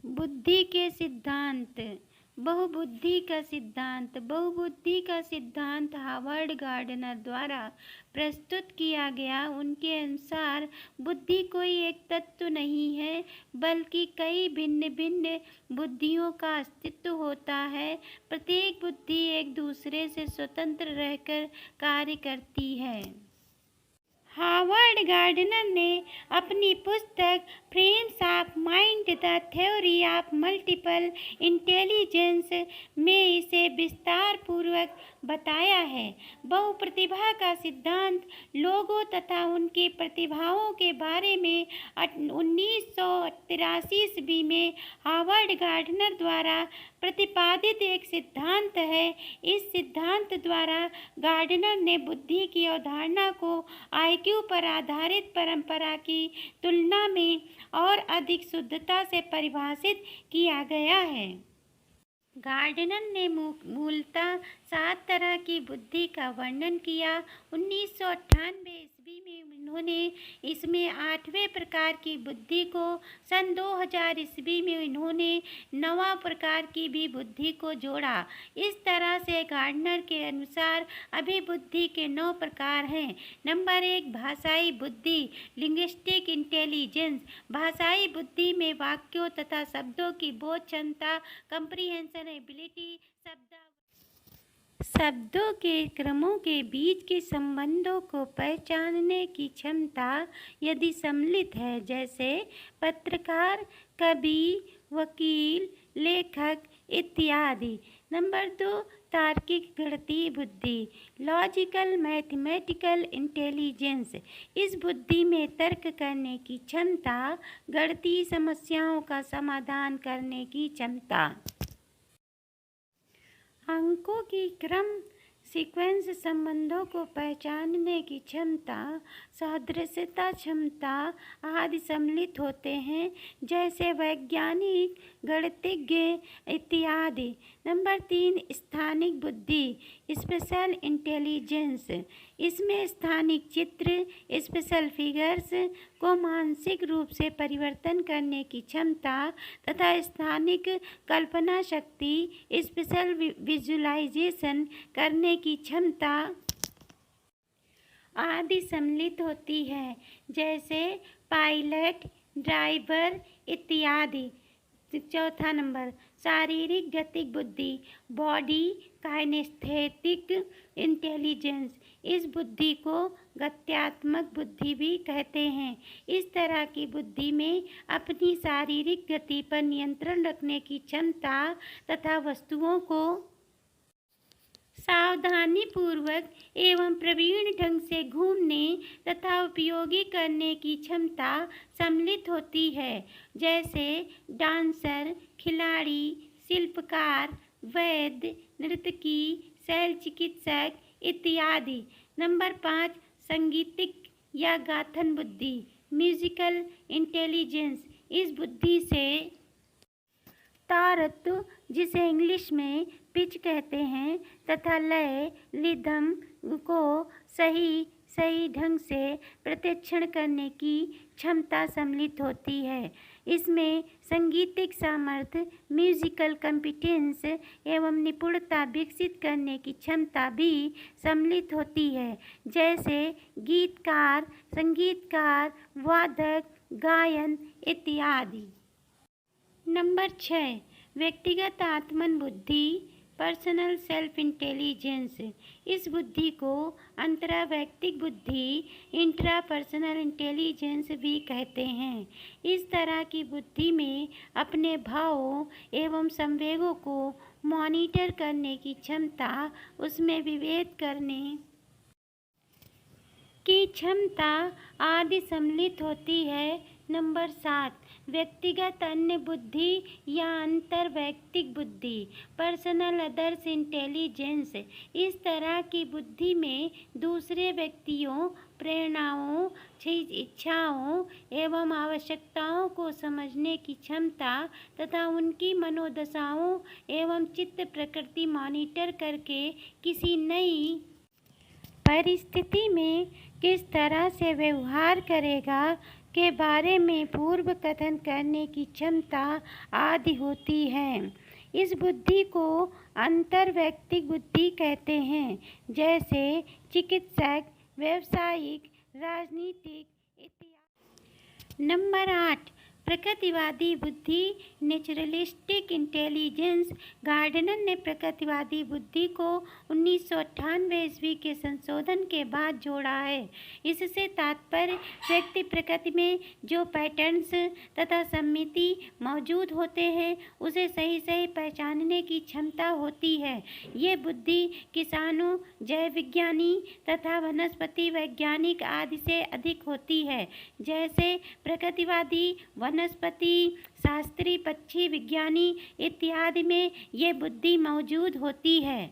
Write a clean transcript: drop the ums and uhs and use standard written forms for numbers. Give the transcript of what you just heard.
बुद्धि के सिद्धांत। बहुबुद्धि का सिद्धांत हावर्ड गार्डनर द्वारा प्रस्तुत किया गया। उनके अनुसार बुद्धि कोई एक तत्व नहीं है, बल्कि कई भिन्न भिन्न बुद्धियों का अस्तित्व होता है। प्रत्येक बुद्धि एक दूसरे से स्वतंत्र रहकर कार्य करती है। हावर्ड गार्डनर ने अपनी पुस्तक frames of mind the theory of multiple intelligence में इसे विस्तार पूर्वक बताया है। बहुप्रतिभा का सिद्धांत लोगों तथा उनकी प्रतिभाओं के बारे में 1983 ईस्वी में हावर्ड गार्डनर द्वारा प्रतिपादित एक सिद्धांत है। इस सिद्धांत द्वारा गार्डनर ने बुद्धि की अवधारणा को IQ पर आधारित परंपरा की तुलना में और अधिक शुद्धता से परिभाषित किया गया है। गार्डनर ने मूलतः 7 तरह की बुद्धि का वर्णन किया। 1998 ईस्वी में उन्होंने इसमें 8वें प्रकार की बुद्धि को, सन 2000 ईस्वी में उन्होंने 9वां प्रकार की भी बुद्धि को जोड़ा। इस तरह से गार्डनर के अनुसार अभी बुद्धि के 9 प्रकार हैं। नंबर 1, भाषाई बुद्धि, लिंग्विस्टिक इंटेलिजेंस। भाषाई बुद्धि में वाक्यों तथा शब्दों की बोध क्षमता, कंप्रीहेंशन एबिलिटी, शब्दों के क्रमों के बीच के संबंधों को पहचानने की क्षमता यदि सम्मिलित है, जैसे पत्रकार, कवि, वकील, लेखक इत्यादि। नंबर 2, तार्किक गणितीय बुद्धि, लॉजिकल मैथमेटिकल इंटेलिजेंस। इस बुद्धि में तर्क करने की क्षमता, गणितीय समस्याओं का समाधान करने की क्षमता, अंकों की क्रम सीक्वेंस संबंधों को पहचानने की क्षमता, सादृश्यता क्षमता आदि सम्मिलित होते हैं, जैसे वैज्ञानिक, गणितज्ञ इत्यादि। नंबर 3, स्थानिक बुद्धि, स्पेशल इंटेलिजेंस। इसमें स्थानिक चित्र, स्पेशल फिगर्स को मानसिक रूप से परिवर्तन करने की क्षमता तथा स्थानिक कल्पना शक्ति, स्पेशल विजुअलाइजेशन करने की क्षमता आदि सम्मिलित होती है, जैसे पायलट, ड्राइवर इत्यादि। 4था नंबर, शारीरिक गतिक बुद्धि, बॉडी काइनेस्थेटिक इंटेलिजेंस। इस बुद्धि को गत्यात्मक बुद्धि भी कहते हैं। इस तरह की बुद्धि में अपनी शारीरिक गति पर नियंत्रण रखने की क्षमता तथा वस्तुओं को सावधानीपूर्वक एवं प्रवीण ढंग से घूमने तथा उपयोगी करने की क्षमता सम्मिलित होती है, जैसे डांसर, खिलाड़ी, शिल्पकार, वैद्य, नर्तकी, शैल चिकित्सक इत्यादि। नंबर 5, संगीतिक या गाथन बुद्धि, म्यूजिकल इंटेलिजेंस। इस बुद्धि से तारत्व, जिसे इंग्लिश में पिच कहते हैं, तथा लय, रिदम को सही ढंग से प्रतिक्षण करने की क्षमता सम्मिलित होती है। इसमें संगीतिक सामर्थ्य, म्यूजिकल कॉम्पिटेंस एवं निपुणता विकसित करने की क्षमता भी सम्मिलित होती है, जैसे गीतकार, संगीतकार, वादक, गायन इत्यादि। नंबर 6, व्यक्तिगत आत्मन बुद्धि, पर्सनल सेल्फ इंटेलिजेंस। इस बुद्धि को अंतरावैयक्तिक बुद्धि, इंट्रापर्सनल इंटेलिजेंस भी कहते हैं। इस तरह की बुद्धि में अपने भावों एवं संवेगों को मॉनिटर करने की क्षमता, उसमें विभेद करने की क्षमता आदि सम्मिलित होती है। नंबर 7, व्यक्तिगत अन्य बुद्धि या अंतर्वैयक्तिक बुद्धि, पर्सनल अदर्स इंटेलिजेंस। इस तरह की बुद्धि में दूसरे व्यक्तियों, प्रेरणाओं, इच्छाओं एवं आवश्यकताओं को समझने की क्षमता तथा उनकी मनोदशाओं एवं चित्त प्रकृति मॉनिटर करके किसी नई परिस्थिति में किस तरह से व्यवहार करेगा, के बारे में पूर्व कथन करने की क्षमता आदि होती है। इस बुद्धि को अंतर्वैयक्तिक बुद्धि कहते हैं, जैसे चिकित्सक, व्यावसायिक, राजनीतिक इत्यादि। नंबर 8, प्रकृतिवादी बुद्धि, नेचुरलिस्टिक इंटेलिजेंस। गार्डनर ने प्रकृतिवादी बुद्धि को 1998 ईस्वी के संशोधन के बाद जोड़ा है। इससे तात्पर्य व्यक्ति प्रकृति में जो पैटर्न्स तथा सम्मिति मौजूद होते हैं उसे सही सही पहचानने की क्षमता होती है। ये बुद्धि किसानों, जैव विज्ञानी तथा वनस्पति वैज्ञानिक आदि से अधिक होती है। जैसे प्रकृतिवादी, वनस्पति शास्त्री, पक्षी विज्ञानी इत्यादि में ये बुद्धि मौजूद होती है।